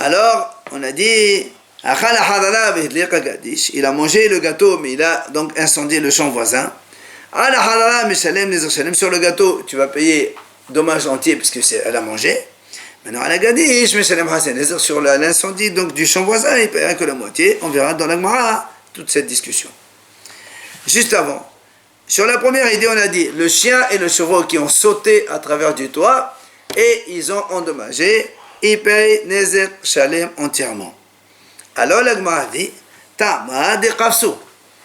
Alors, on a dit, il a mangé le gâteau, mais il a donc incendié le champ voisin. Sur le gâteau, tu vas payer dommage entier puisque elle a mangé. Maintenant, à la Gadish, sur l'incendie donc, du champ voisin, il ne paiera que la moitié. On verra dans la Gemara toute cette discussion. Juste avant, sur la première idée, on a dit le chien et le chevreau qui ont sauté à travers du toit et ils ont endommagé, ils payent Nezer Shalem entièrement. Alors la Gemara dit Tama de Kafsu.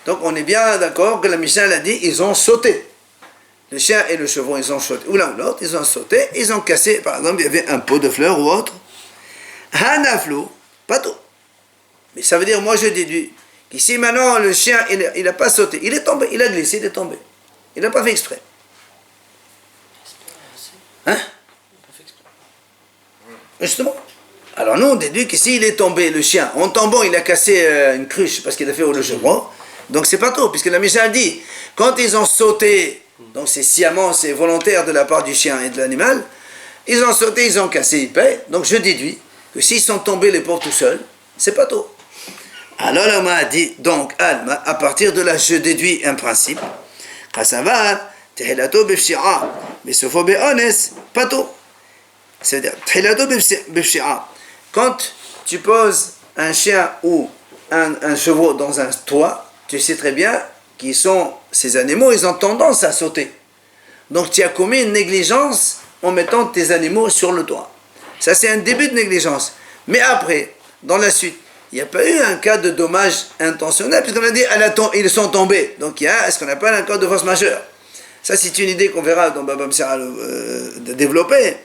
Donc on est bien d'accord que la Mishnah a dit ils ont sauté. Le chien et le chevreau, ils ont sauté. Ou l'un ou l'autre, ils ont sauté, ils ont cassé, par exemple, il y avait un pot de fleurs ou autre. Hanaflou, pas tout. Mais ça veut dire, moi je déduis, qu'ici maintenant, le chien, il n'a pas sauté, il est tombé, il a glissé, il est tombé. Il n'a pas fait exprès. Hein? Justement. Alors nous, on déduit qu'ici, il est tombé, le chien. En tombant, il a cassé une cruche parce qu'il a fait le chevreau. Donc c'est pas tout, puisque la Mishnah dit, quand ils ont sauté, donc c'est sciemment, c'est volontaire de la part du chien et de l'animal, ils ont sauté, ils ont cassé, ils payent. Donc je déduis que s'ils sont tombés les pauvres tout seuls, c'est pas tout. Alors on m'a dit, donc Alma, à partir de là, je déduis un principe. Kasavar, tehilato befshira, mais ce faut béones, pas tout. C'est-à-dire, tehilato befshira. Quand tu poses un chien ou un chevreau dans un toit, tu sais très bien qu'ils sont, ces animaux, ils ont tendance à sauter. Donc tu as commis une négligence en mettant tes animaux sur le toit. Ça c'est un début de négligence. Mais après, dans la suite, il n'y a pas eu un cas de dommage intentionnel, puisqu'on a dit ils sont tombés. Donc il y a ce qu'on appelle un cas de force majeure. Ça c'est une idée qu'on verra dans Baba Msira développer.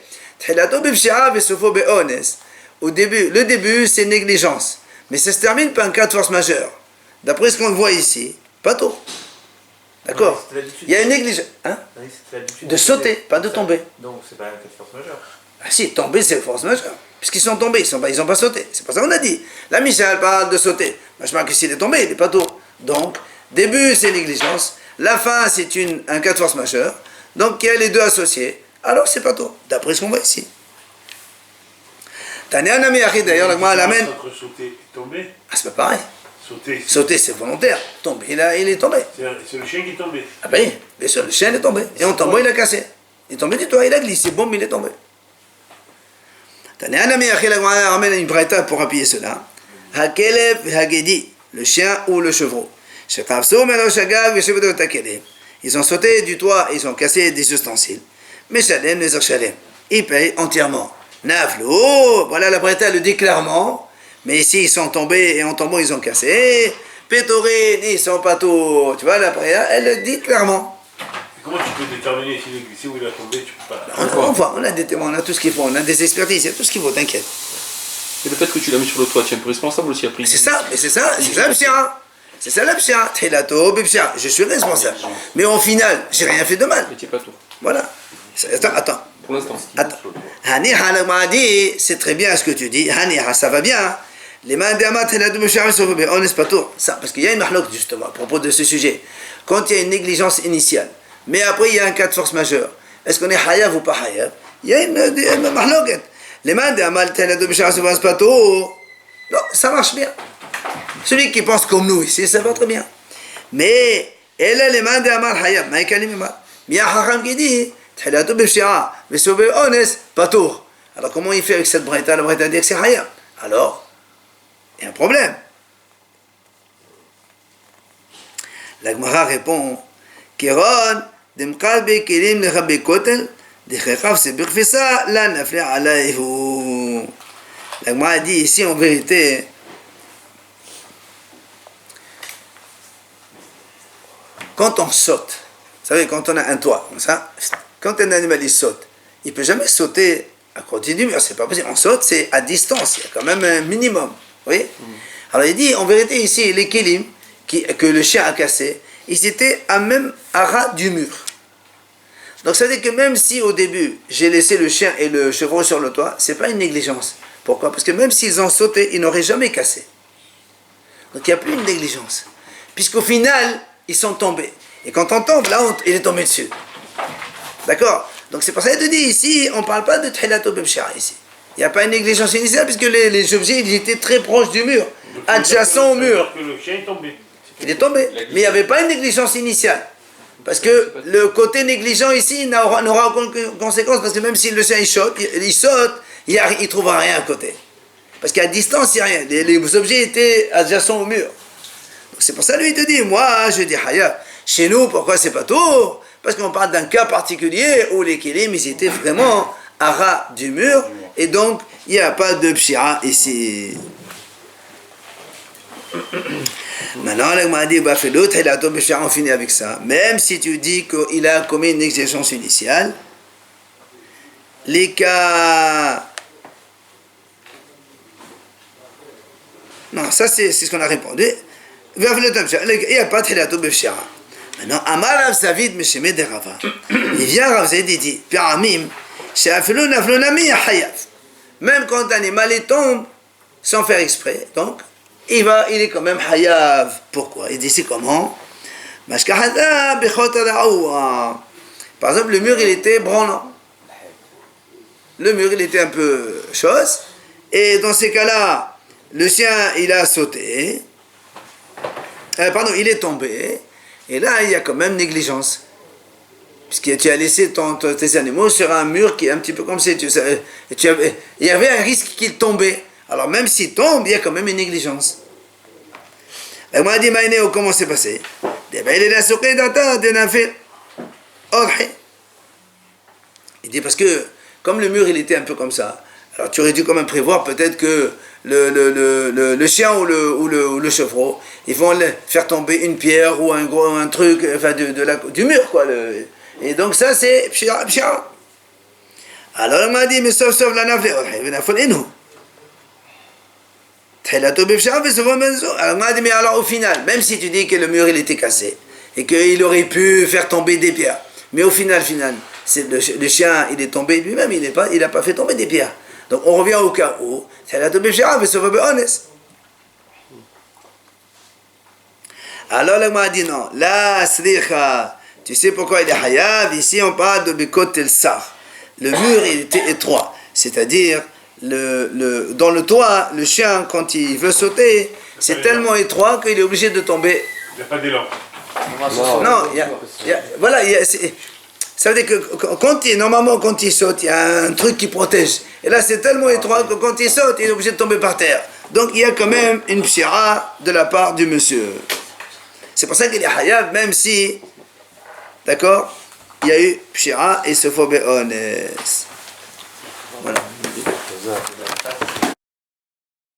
Au début, le début c'est négligence, mais ça se termine par un cas de force majeure. D'après ce qu'on voit ici, pas tout. D'accord? Il y a une négligence. Hein? De sauter, pas de tomber. Donc c'est pas un cas de force majeure. Ah si, tomber c'est force majeure. Puisqu'ils sont tombés, ils ont pas sauté. C'est pas ça qu'on a dit. La Michel parle de sauter. Je marque que s'il est tombé, il n'est pas tout. Donc, début c'est négligence. La fin c'est un cas de force majeure. Donc il y a les deux associés. Alors c'est pas tout. D'après ce qu'on voit ici. Tania Nami Achid, d'ailleurs, la l'amène. Entre sauter et tomber. Ah, c'est pas pareil. Sauter, Sauter c'est volontaire. Tomber, il est tombé. c'est le chien qui est tombé. Ah ben, bien sûr, le chien est tombé. Et en tombant, il a cassé. Il est tombé du toit, il a glissé. Bon, mais il est tombé. Tania Nami Achid, la ramène une braïta pour appuyer cela. Hakelev Hagedi, le chien ou le chevreau. Ils ont sauté du toit, ils ont cassé des ustensiles. Mais Shalem, les Shalem, ils payent entièrement. Naflo, voilà la braïta le dit clairement. Mais ici ils sont tombés et en tombant ils ont cassé. Pétorine, ils sont pas tous. Tu vois la braïta, elle le dit clairement. Comment tu peux déterminer s'il est glissé ou il a tombé? Tu peux pas. On a des témoins, on a tout ce qu'il faut, on a des expertises, il y a tout ce qu'il faut, t'inquiète. Et le fait que tu l'as mis sur le toit, tu es un peu responsable aussi après. C'est ça, c'est ça le pshira. C'est ça le pshira. Je suis responsable. Mais au final, j'ai rien fait de mal. Mais tu n'es pas tout. Voilà. Attends. Pour l'instant. Attends. Haniha m'a dit, c'est très bien ce que tu dis. Haniha, ça va bien. Les mains d'Amat, on n'est pas tout. Ça, parce qu'il y a une mahlok justement à propos de ce sujet. Quand il y a une négligence initiale, mais après il y a un cas de force majeure, est-ce qu'on est hayav ou pas hayav? Il y a une mahlok. Les mains d'Amat, c'est pas tout. Non, ça marche bien. Celui qui pense comme nous ici, ça va très bien. Mais, elle a les mains d'Amat hayav. Mais il y a un hacham qui dit, alors comment il fait avec cette braïta? La braïta dit que c'est hayav. Alors, il y a un problème. La Gemara répond, Kéron, Demkalbe Kelim Nechabe Kotel, Dechekhav se birfisa, la nafle alayhu. La Gemara dit ici en vérité, quand on saute, vous savez, quand on a un toit, comme ça, quand un animal il saute, il ne peut jamais sauter à côté du mur, c'est pas possible. On saute, c'est à distance, il y a quand même un minimum. Vous voyez? Alors il dit, en vérité, ici, les kélim que le chien a cassé, ils étaient à ras du mur. Donc ça veut dire que même si au début, j'ai laissé le chien et le chevreau sur le toit, c'est pas une négligence. Pourquoi? Parce que même s'ils ont sauté, ils n'auraient jamais cassé. Donc il n'y a plus une négligence. Puisqu'au final, ils sont tombés. Et quand on tombe, là, il est tombé dessus. D'accord? Donc c'est pour ça qu'il te dit ici, on ne parle pas de Tchilato Bebshara ici. Il n'y a pas une négligence initiale puisque les objets ils étaient très proches du mur, adjacents au mur. Que le chien est tombé. Il est tombé. Mais il n'y avait pas une négligence initiale. Parce que le côté négligent ici n'aura aucune conséquence parce que même si le chien il saute, il ne trouvera rien à côté. Parce qu'à distance, il n'y a rien. Les objets étaient adjacents au mur. Donc c'est pour ça lui il te dit, moi je dis Haya. Chez nous, pourquoi c'est pas tout? Parce qu'on parle d'un cas particulier où les kélim ils étaient vraiment à ras du mur et donc il n'y a pas de pshira ici. Maintenant, on m'a dit, on finit avec ça. Même si tu dis qu'il a commis une exigence initiale, les cas. Non, ça c'est ce qu'on a répondu. Il n'y a pas de hilato b'shira. Maintenant, Amar Rav Zavid Meshemé de Rava. Il vient Rav Zavid et dit, Piramim, She'afilou naflou nami hayav. Même quand l'animal tombe, sans faire exprès, donc, il est quand même hayav. Pourquoi? Il dit, c'est comment? Par exemple, le mur, il était branlant. Le mur, il était un peu chose. Et dans ces cas-là, le chien, il a sauté. Il est tombé. Et là, il y a quand même négligence. Puisque tu as laissé tes animaux sur un mur qui est un petit peu comme si il y avait un risque qu'il tombait. Alors même s'il tombe, il y a quand même une négligence. Elle m'a dit, comment c'est passé? Il dit, parce que comme le mur il était un peu comme ça, alors tu aurais dû quand même prévoir peut-être que le chien ou le chevreau, ils vont faire tomber une pierre ou un truc enfin du mur quoi. Et donc ça c'est pshira. Alors il m'a dit, mais sauf la nafle, alors il m'a dit, mais alors au final, même si tu dis que le mur il était cassé, et qu'il aurait pu faire tomber des pierres, mais au final, le chien il est tombé lui-même, il n'a pas fait tomber des pierres. Donc on revient au cas où, alors il m'a dit non, la sricha, tu sais pourquoi il est hayav? Ici on parle de Bikot el Sar. Le mur il était étroit, c'est-à-dire dans le toit, le chien quand il veut sauter, c'est tellement étroit qu'il est obligé de tomber. Il n'y a pas d'élan. Non, voilà, ça veut dire que normalement quand il saute, il y a un truc qui protège. Et là c'est tellement étroit que quand il saute, il est obligé de tomber par terre. Donc il y a quand même une pshira de la part du monsieur. C'est pour ça qu'il est hayav, même si, d'accord, il y a eu pshira et se faut be'ones. Voilà.